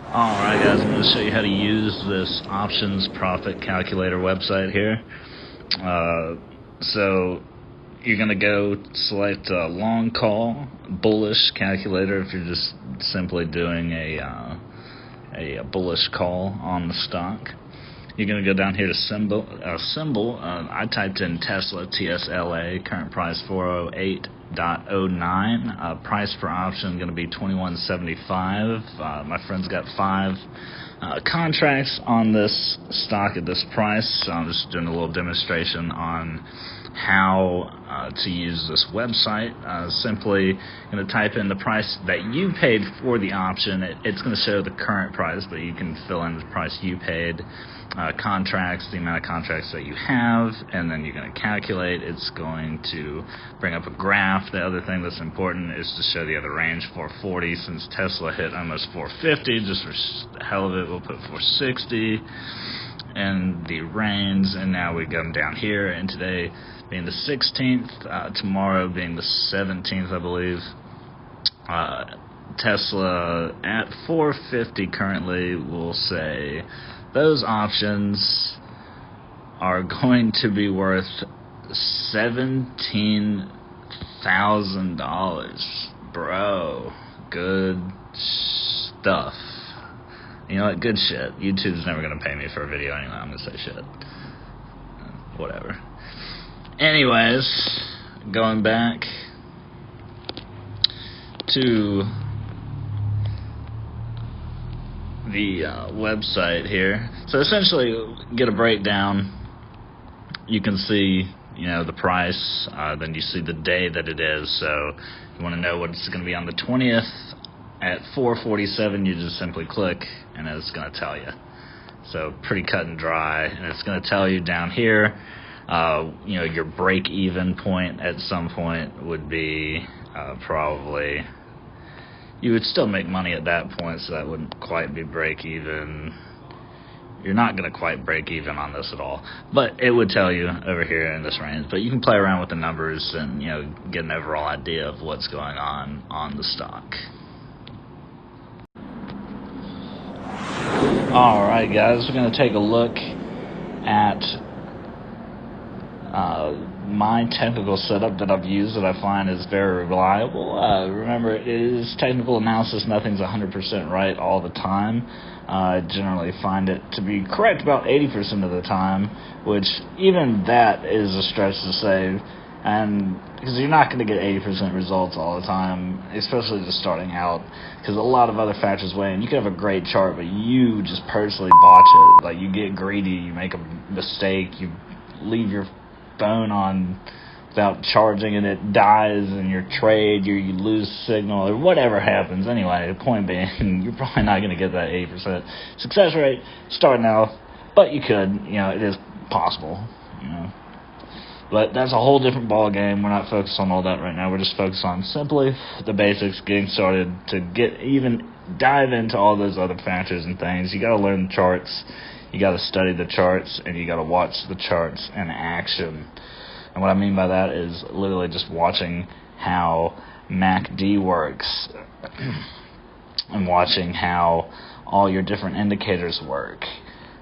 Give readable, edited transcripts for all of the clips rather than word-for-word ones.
Alright guys, I'm going to show you how to use this options profit calculator website here. So you're going to go select long call, bullish calculator if you're just simply doing a bullish call on the stock. You're going to go down here to symbol. I typed in Tesla, TSLA, current price 408.09. Price per option going to be $21.75. My friend's got 5 contracts on this stock at this price, so I'm just doing a little demonstration on how to use this website. Simply going to type in the price that you paid for the option. It's going to show the current price, but you can fill in the price you paid, contracts, the amount of contracts that you have, and then you're going to calculate. It's going to bring up a graph. The other thing that's important is to show the other range, 440. Since Tesla hit almost 450, just for the hell of it, we'll put 460 and the range, and now we come down here, and today being the 16th, tomorrow being the 17th, I believe. Tesla at 450 currently, will say those options are going to be worth $17,000. Bro, good stuff. You know what? Good shit. YouTube's never going to pay me for a video anyway. I'm going to say shit. Whatever. Anyways, going back to the website here. So essentially, get a breakdown. You can see, the price. Then you see the day that it is. So you want to know what it's going to be on the 20th. At 4:47, you just simply click, and it's going to tell you. So pretty cut and dry, and it's going to tell you down here, your break-even point at some point would be probably, you would still make money at that point, so that wouldn't quite be break-even. You're not going to quite break even on this at all, but it would tell you over here in this range. But you can play around with the numbers and get an overall idea of what's going on the stock. Alright guys, we're going to take a look at my technical setup that I've used that I find is very reliable. Remember, it is technical analysis. Nothing's 100% right all the time. I generally find it to be correct about 80% of the time, which even that is a stretch to say. And because you're not going to get 80% results all the time, especially just starting out, because a lot of other factors weigh in. You can have a great chart, but you just personally botch it. Like, you get greedy, you make a mistake, you leave your phone on without charging, and it dies in your trade, you lose signal, or whatever happens. Anyway, the point being, you're probably not going to get that 80% success rate starting out, but you could. It is possible. But that's a whole different ball game. We're not focused on all that right now. We're just focused on simply the basics, getting started. To dive into all those other factors and things, you got to learn the charts, you got to study the charts, and you got to watch the charts in action. And what I mean by that is literally just watching how MACD works and watching how all your different indicators work.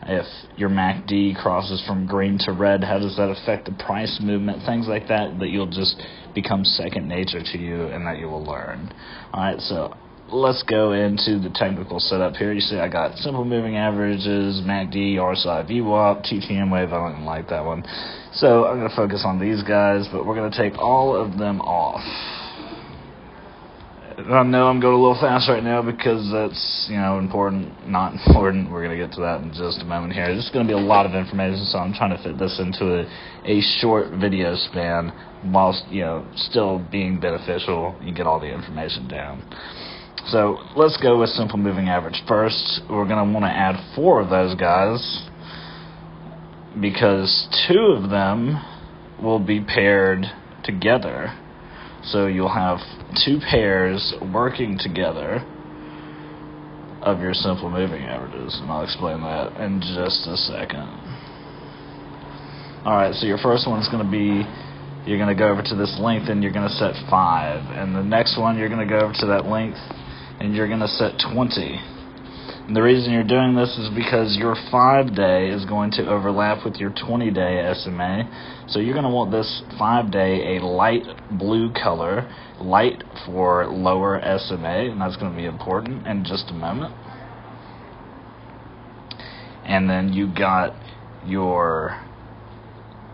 If your MACD crosses from green to red, how does that affect the price movement? Things like that you'll just become second nature to you and that you will learn. Alright, so let's go into the technical setup here. You see I got simple moving averages, MACD, RSI, VWAP, TTM wave. I don't even like that one. So I'm going to focus on these guys, but we're going to take all of them off. I know I'm going a little fast right now because that's, important, not important. We're going to get to that in just a moment here. This is going to be a lot of information, so I'm trying to fit this into a short video span whilst, still being beneficial. You get all the information down. So let's go with simple moving average first. We're going to want to add 4 of those guys because 2 of them will be paired together. So you'll have 2 pairs working together of your simple moving averages, and I'll explain that in just a second. Alright, so your first one's going to be, you're going to go over to this length and you're going to set 5, and the next one you're going to go over to that length and you're going to set 20. And the reason you're doing this is because your 5-day is going to overlap with your 20-day SMA. So you're going to want this 5-day a light blue color, light for lower SMA, and that's going to be important in just a moment. And then you got your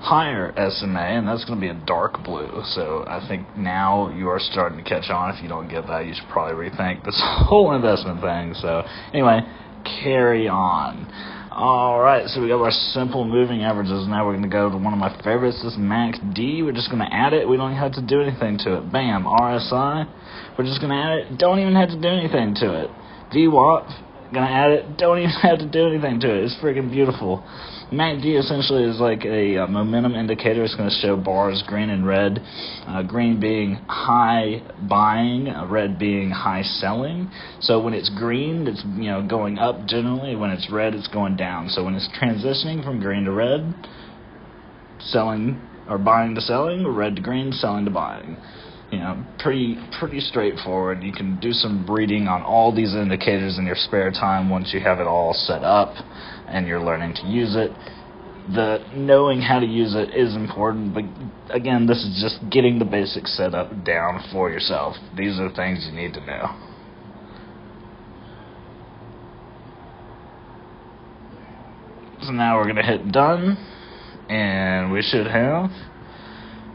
higher SMA, and that's going to be a dark blue. So I think now you are starting to catch on. If you don't get that, you should probably rethink this whole investment thing. So anyway, carry on. Alright, so we got our simple moving averages. Now we're going to go to one of my favorites, this MACD. We're just going to add it. We don't even have to do anything to it. Bam, RSI. We're just going to add it. Don't even have to do anything to it. VWAP. Gonna add it. Don't even have to do anything to it. It's freaking beautiful. MACD essentially is like a momentum indicator. It's going to show bars green and red. Green being high buying, red being high selling. So when it's green, it's going up generally. When it's red, it's going down. So when it's transitioning from green to red, selling or buying to selling, red to green, selling to buying. Pretty straightforward. You can do some reading on all these indicators in your spare time once you have it all set up and you're learning to use it. The knowing how to use it is important, but again, this is just getting the basics set up down for yourself. These are things you need to know. So now we're going to hit done, and we should have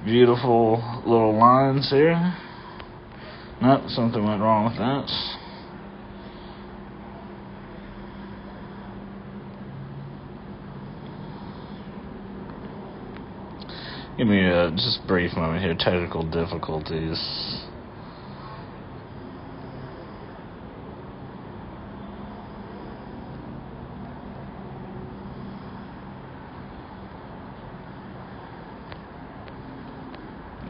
beautiful little lines here. Nope, something went wrong with that. Give me a just brief moment here. Technical difficulties.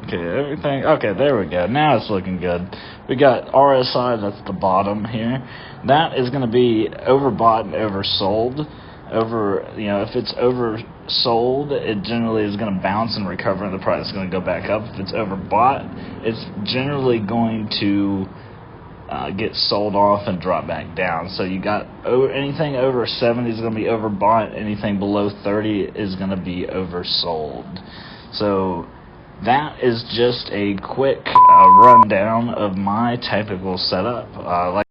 Okay, everything. Okay, there we go. Now it's looking good. We got RSI, that's the bottom here. That is going to be overbought and oversold. If it's oversold, it generally is going to bounce and recover, and the price is going to go back up. If it's overbought, it's generally going to get sold off and drop back down. So you got anything over 70 is going to be overbought. Anything below 30 is going to be oversold. So that is just a quick rundown of my technical setup.